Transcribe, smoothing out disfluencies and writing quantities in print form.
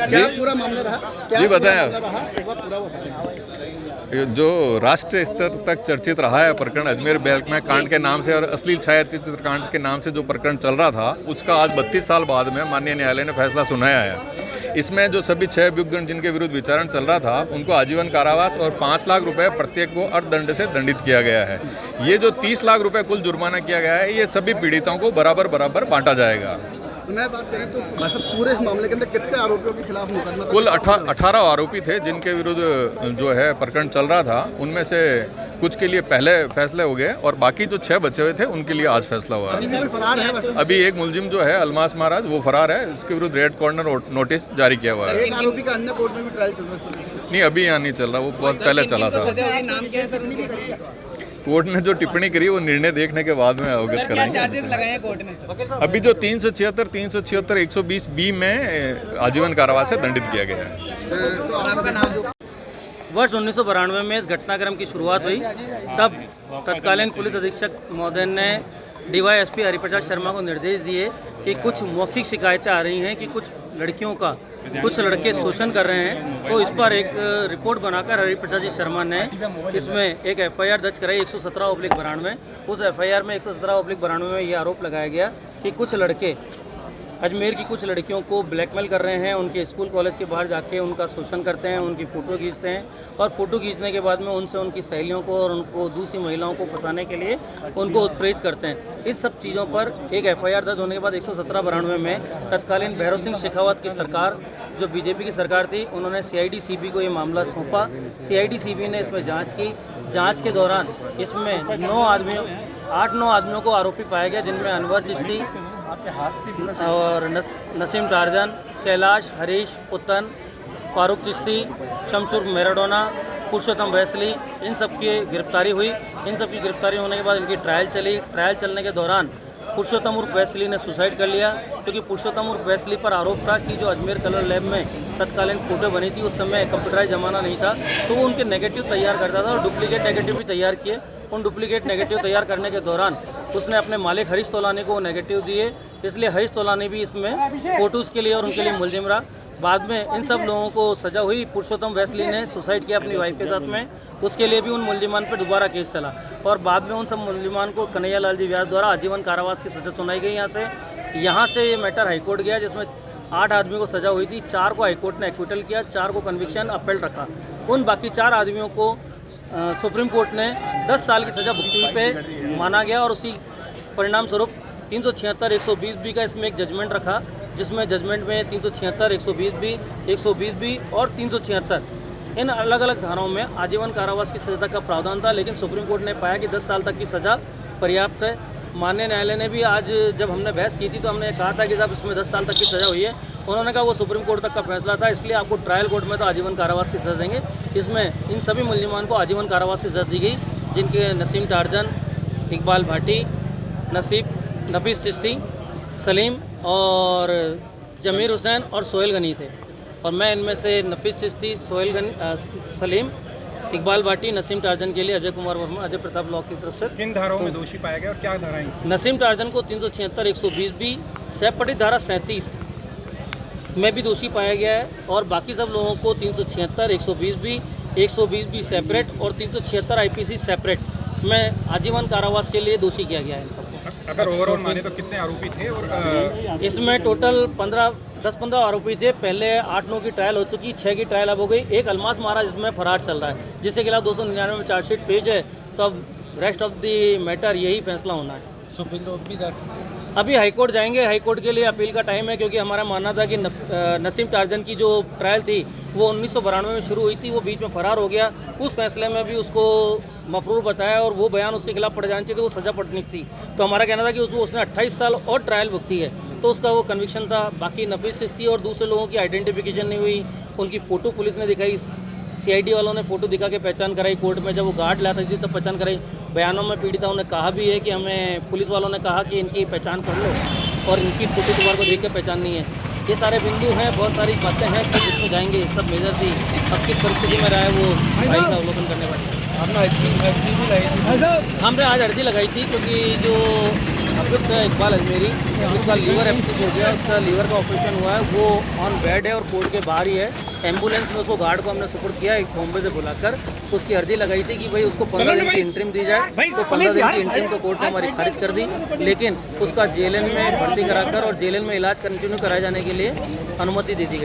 क्या पूरा मामला रहा? क्या जी बताएं आप। रहा? एक बार पूरा बताएं। जो राष्ट्रीय स्तर तक चर्चित रहा है प्रकरण अजमेर बैंक में कांड के नाम से और अश्लील छायाचित्र कांड के नाम से जो प्रकरण चल रहा था, उसका आज 32 साल बाद में माननीय न्यायालय ने फैसला सुनाया है। इसमें जो सभी 6 अभियुक्तगण जिनके विरुद्ध विचारण चल रहा था, उनको आजीवन कारावास और 5 लाख रुपए प्रत्येक को अर्थदंड से दंडित किया गया है। ये जो 30 लाख रुपए कुल जुर्माना किया गया है, ये सभी पीड़ितों को बराबर बांटा जाएगा। मैं बात करें तो मतलब पूरे इस मामले के अंदर कितने आरोपियों के खिलाफ मुकदमा? कुल 18 आरोपी थे जिनके विरुद्ध जो है प्रकरण चल रहा था। उनमें से कुछ के लिए पहले फैसले हो गए और बाकी जो 6 बचे हुए थे उनके लिए आज फैसला हुआ है। फरार है अभी एक मुलजिम जो है अलमास महाराज, वो फरार है। इसके विरुद्ध रेड कॉर्नर नोटिस जारी किया हुआ है। एक आरोपी का अन्य कोर्ट में भी ट्रायल चल रहा है। नहीं, अभी यहाँ नहीं चल रहा, वो बहुत पहले चला था। कोर्ट ने जो टिप्पणी करी वो निर्णय देखने के बाद में अवगत कराएंगे। चार्जेस लगाए हैं कोर्ट ने? अभी जो 376, 120B में आजीवन कारावास से दंडित किया गया है। वर्ष 1992 में इस घटनाक्रम की शुरुआत हुई। तब तत्कालीन पुलिस अधीक्षक महोदय ने DYSP हरिप्रसाद शर्मा को निर्देश दिए कि कुछ मौखिक शिकायतें आ रही हैं कि कुछ लड़कियों का कुछ लड़के शोषण कर रहे हैं। तो इस पर एक रिपोर्ट बनाकर हरिप्रसाद जी शर्मा ने इसमें एक FIR दर्ज कराई 117/92। उस FIR में 117/92 में ये आरोप लगाया गया कि कुछ लड़के अजमेर की कुछ लड़कियों को ब्लैकमेल कर रहे हैं, उनके स्कूल कॉलेज के बाहर जाके उनका शोषण करते हैं, उनकी फ़ोटो खींचते हैं और फ़ोटो खींचने के बाद में उनसे उनकी सहेलियों को और उनको दूसरी महिलाओं को फंसाने के लिए उनको उत्प्रेरित करते हैं। इस सब चीज़ों पर एक FIR दर्ज होने के बाद 117/92 में तत्कालीन भैरव सिंह शेखावत की सरकार, जो BJP की सरकार थी, उन्होंने CID CB को ये मामला सौंपा। CID CB ने इसमें जाँच की। जाँच के दौरान इसमें 8-9 आदमियों को आरोपी पाया गया, जिनमें अनवर चिश्ती और Naseem torsion, Kailash, Harish, Putin, Farooq Chishti, शमशुर Maradona, पुरुषोत्तम वैसली, इन सब की गिरफ्तारी हुई। इन सब की गिरफ्तारी होने के बाद इनकी ट्रायल चली। ट्रायल चलने के दौरान पुरुषोत्तम उर्फ वैसली ने सुसाइड कर लिया, क्योंकि पुरुषोत्तम उर्फ वैसली पर आरोप था कि जो अजमेर कलर लैब में तत्कालीन फोटो बनी थी, उस समय कंप्यूटराइज ज़माना नहीं था, तो वो उनके नेगेटिव तैयार करता था और डुप्लीकेट नेगेटिव भी तैयार किए। उन डुप्लीकेट नेगेटिव तैयार करने के दौरान उसने अपने मालिक हरीश तोलानी को नेगेटिव दिए, इसलिए हरीश तोलानी भी इसमें फोटोज़ के लिए और उनके लिए मुलजिम रहा। बाद में इन सब लोगों को सज़ा हुई। पुरुषोत्तम वैसली ने सुसाइड किया अपनी वाइफ के साथ में, उसके लिए भी उन मुलजिमान पर दोबारा केस चला और बाद में उन सब मुलजिमान को कन्हैया लाल जी व्यास द्वारा आजीवन कारावास की सज़ा सुनाई गई। यहाँ से ये मैटर हाईकोर्ट गया, जिसमें 8 आदमी को सज़ा हुई थी। 4 को हाईकोर्ट ने एक्विटल किया, 4 को कन्विक्शन अपील रखा। उन बाकी 4 आदमियों को सुप्रीम कोर्ट ने 10 साल की सज़ा भुगतने पे माना गया और उसी परिणाम स्वरूप 376, 120B का इसमें एक जजमेंट रखा, जिसमें जजमेंट में 376, 120B, 120B और 376 इन अलग अलग धाराओं में आजीवन कारावास की सज़ा का प्रावधान था। लेकिन सुप्रीम कोर्ट ने पाया कि 10 साल तक की सज़ा पर्याप्त है। माननीय न्यायालय ने भी आज जब हमने बहस की थी तो हमने कहा था कि साहब इसमें 10 साल तक की सज़ा हुई है। उन्होंने कहा वो सुप्रीम कोर्ट तक का फैसला था, इसलिए आपको ट्रायल कोर्ट में तो आजीवन कारावास की सज़ा देंगे। इसमें इन सभी मुलजिमान को आजीवन कारावास की सज़ा दी गई, जिनके नसीम टार्जन, इकबाल भाटी, नफीस चिश्ती, सलीम और जमीर हुसैन और सोहेल गनी थे। और मैं इनमें से नफीस चिश्ती, सलीम, इकबाल भाटी, नसीम टार्जन के लिए अजय कुमार वर्मा, अजय प्रताप लॉ की तरफ से। किन धाराओं में दोषी पाया गया और क्या धाराएं? नसीम टार्जन को 376, 120B, सेपरेट धारा 37 में भी दोषी पाया गया है और बाकी सब लोगों को 376, 120B, 120B सेपरेट और 376 IPC सेपरेट में आजीवन कारावास के लिए दोषी किया गया है। अगर ओवरऑल माने तो कितने आरोपी थे? और इसमें टोटल 10-15 आरोपी थे। पहले 8-9 की ट्रायल हो चुकी, 6 की ट्रायल अब हो गई। एक अलमास महाराज इसमें फरार चल रहा है, जिसके खिलाफ 299 में चार्जशीट पेश है। तो अब रेस्ट ऑफ द मैटर यही फैसला होना है। सुप्रीम कोर्ट भी जा सकते हैं। अभी हाईकोर्ट जाएंगे। हाईकोर्ट के लिए अपील का टाइम है, क्योंकि हमारा मानना था कि नसीम टार्जन की जो ट्रायल थी वो 1992 में शुरू हुई थी, वो बीच में फरार हो गया। उस फैसले में भी उसको मफरूर बताया और वो बयान उसके खिलाफ पड़ जानी चाहिए, तो वो सज़ा पड़नी थी। तो हमारा कहना था कि उसने 28 साल और ट्रायल भुगती है, तो उसका वो कन्विक्शन था। बाकी नफीस चिश्ती और दूसरे लोगों की आइडेंटिफिकेशन नहीं हुई, उनकी फ़ोटो पुलिस ने दिखाई, CID वालों ने फ़ोटो दिखा के पहचान कराई। कोर्ट में जब वो गार्ड लाता थी तब पहचान कराई। बयानों में पीड़िताओं ने कहा भी है कि हमें पुलिस वालों ने कहा कि इनकी पहचान कर लो और इनकी फोटो दोबारा को देख के पहचान नहीं है। ये सारे बिंदु हैं, बहुत सारी बातें हैं कि जिसमें जाएंगे, सब मेजर थी। अब किस परिस्थिति में रहा है वो भाई का अवलोकन करने वाले। आपने अर्जी भी लगाई थी? हमने आज अर्जी लगाई थी, क्योंकि जो आरोपित है इकबाल अजमेरी, उसका लीवर एम्पूटेट हो गया, उसका लीवर का ऑपरेशन हुआ है, वो ऑन बेड है और कोर्ट के बाहर ही है। एम्बुलेंस में उसको गार्ड को हमने सुपुर्द किया, एक बॉम्बे से बुलाकर उसकी अर्जी लगाई थी कि भाई उसको 15 दिन की इंटरिम दी जाए, तो 15 दिन की इंटरिम को कोर्ट ने हमारी खारिज कर दी, लेकिन उसका जेएलएन में भर्ती कराकर और जेएलएन में इलाज कंटिन्यू कराए जाने के लिए अनुमति दे दी गई।